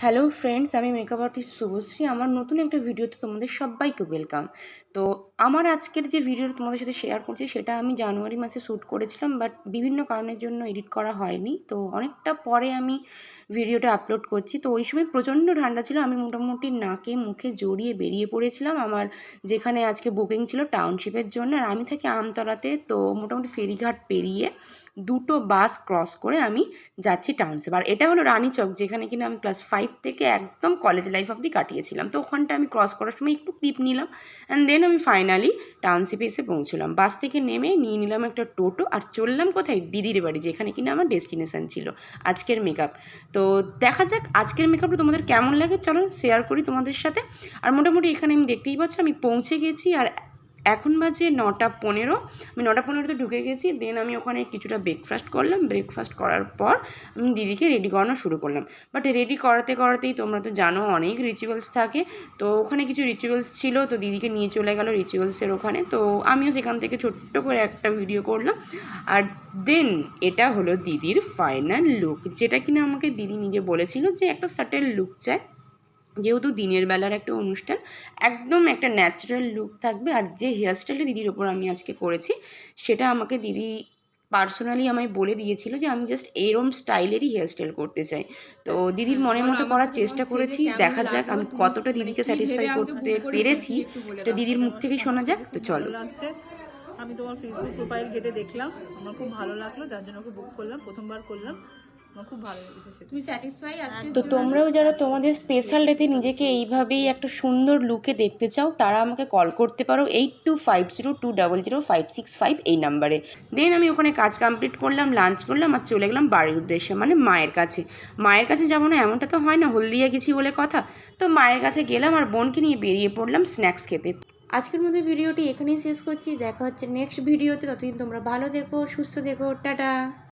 Hello friends, আমি makeup artist Subhashree. আমার নতুন একটা ভিডিওতে তোমাদের সবাইকে ওয়েলকাম। তো আমার আজকের যে ভিডিওটা তোমাদের সাথে শেয়ার করছি সেটা আমি জানুয়ারি মাসে শ্যুট করেছিলাম, বাট বিভিন্ন কারণের জন্য এডিট করা হয়নি। তো অনেকটা পরে আমি ভিডিওটা আপলোড করছি। তো ওই সময় প্রচণ্ড ঠান্ডা ছিল, আমি মোটামুটি নাকে মুখে জড়িয়ে বেরিয়ে পড়েছিলাম আমার যেখানে আজকে বুকিং ছিল টাউনশিপের জন্য। আর আমি থাকি আমতলাতে, তো মোটামুটি ফেরিঘাট পেরিয়ে দুটো বাস ক্রস করে আমি যাচ্ছি টাউনশিপ। আর এটা হলো রানীচক, যেখানে কিনা আমি ক্লাস 5 থেকে একদম কলেজ লাইফ অবধি কাটিয়েছিলাম। তো ওখানটা আমি ক্রস করার সময় একটু ক্লিপ নিলাম, অ্যান্ড দেন আমি ফাইনালি টাউনশিপে এসে পৌঁছলাম। বাস থেকে নেমে নিয়ে নিলাম একটা টোটো আর চললাম কোথায়, দিদির বাড়ি, যেখানে কিনা আমার ডেস্টিনেশান ছিল আজকের মেকআপ। তো দেখা যাক আজকের মেকআপটা তোমাদের কেমন লাগে, চলো শেয়ার করি তোমাদের সাথে। আর মোটামুটি এখানে আমি দেখতেই পাচ্ছ আমি পৌঁছে গেছি, আর এখন বাজে 9:15। আমি 9:15তে ঢুকে গেছি। দেন আমি ওখানে কিছুটা ব্রেকফাস্ট করলাম। ব্রেকফাস্ট করার পর আমি দিদিকে রেডি করানো শুরু করলাম। বাট রেডি করাতে করাতেই তোমরা তো জানো অনেক রিচুয়ালস থাকে, তো ওখানে কিছু রিচুয়ালস ছিল, তো দিদিকে নিয়ে চলে গেল রিচুয়ালসের ওখানে। তো আমিও সেখান থেকে ছোট্ট করে একটা ভিডিও করলাম। আর দেন এটা হলো দিদির ফাইনাল লুক, যেটা কিনা আমাকে দিদি নিজে বলেছিল যে একটা সাটেল লুক চায়, যেহেতু দিনের বেলার একটা অনুষ্ঠান, একদম একটা ন্যাচারাল লুক থাকবে। আর যে হেয়ারস্টাইলটা দিদির ওপর আমি আজকে করেছি সেটা আমাকে দিদি পার্সোনালি আমায় বলে দিয়েছিল যে আমি জাস্ট এরম স্টাইলেরই হেয়ারস্টাইল করতে চাই। তো দিদির মনের মতো করার চেষ্টা করেছি, দেখা যাক আমি কতটা দিদিকে স্যাটিসফাই করতে পেরেছি, সেটা দিদির মুখ থেকেই শোনা যাক। তো চলো। আমি তোমার ফেসবুক প্রোফাইল ঘেটে দেখলাম, আমার খুব ভালো লাগলো, যার জন্য ওকে বুক করলাম, প্রথমবার করলাম, আমার খুব ভালো লেগেছে। তুমি স্যাটিসফাই? তো তোমরাও যারা তোমাদের স্পেশাল ডেতে নিজেকে এইভাবেই একটা সুন্দর লুকে দেখতে চাও, তারা আমাকে কল করতে পারো 8250200565 এই নাম্বারে। দেন আমি ওখানে কাজ কমপ্লিট করলাম, লাঞ্চ করলাম আর চলে গেলাম বাড়ির উদ্দেশ্যে, মানে মায়ের কাছে। মায়ের কাছে যাবো না এমনটা তো হয় না, হলদিয়া গেছি বলে কথা। তো মায়ের কাছে গেলাম আর বোনকে নিয়ে বেরিয়ে পড়লাম স্ন্যাক্স খেতে। আজকের মধ্যে ভিডিওটি এখানেই শেষ করছি, দেখা হচ্ছে নেক্সট ভিডিওতে। ততদিন তোমরা ভালো থেকো, সুস্থ থেকো, টাটা।